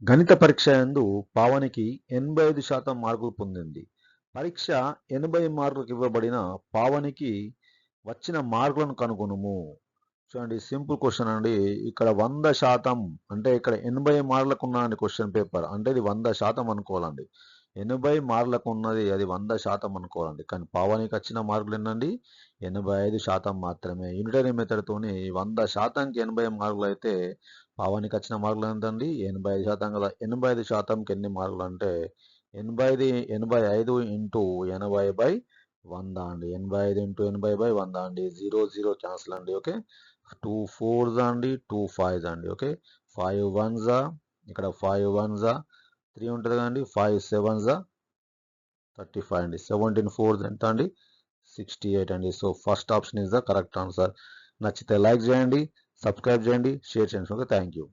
గణిత పరీక్ష యందు పావనికి 85% మార్కులు పొందింది. పరీక్ష 80 మార్కులకు ఇవ్వబడిన పావనికి వచ్చిన మార్కులను కనుగొనుము. చూడండి సింపుల్ క్వశ్చన్ అండి. ఇక్కడ 100% అంటే ఇక్కడ 80 మార్కులకు ఉన్నది క్వశ్చన్ పేపర్. అంటే ఇది 100% అనుకోవాలండి. 80 మార్కులకు ఉన్నది అది 100% అనుకోవాలండి. కానీ పావనికి వచ్చిన మార్కులు ఎన్నండి? 85% మాత్రమే. యూనిటరీ మెథడ్‌తోని 100%కి 80 మార్కులు అయితే పావనికి వచ్చిన మార్కులు ఎంతండి? 85% కదా. 85%కి ఎన్ని మార్కులు అంటే 85 ఇంటూ 80/100 అండి. 85 ఇంటూ 80/100 అండి. 0, 0 క్యాన్సిల్ అండి. ఓకే. 2 4s అండి, 2 5s అండి. ఓకే. 5 1s ఇక్కడ 5 1s 3 ఉంటుంది కదండి. 5 7s 35 అండి. 17 4s ఎంత అండి? 68 అండి. So first option is the correct answer. నచ్చితే లైక్ చేయండి, సబ్స్క్రైబ్ చేయండి, షేర్ చేయండి. ఓకే. Thank you.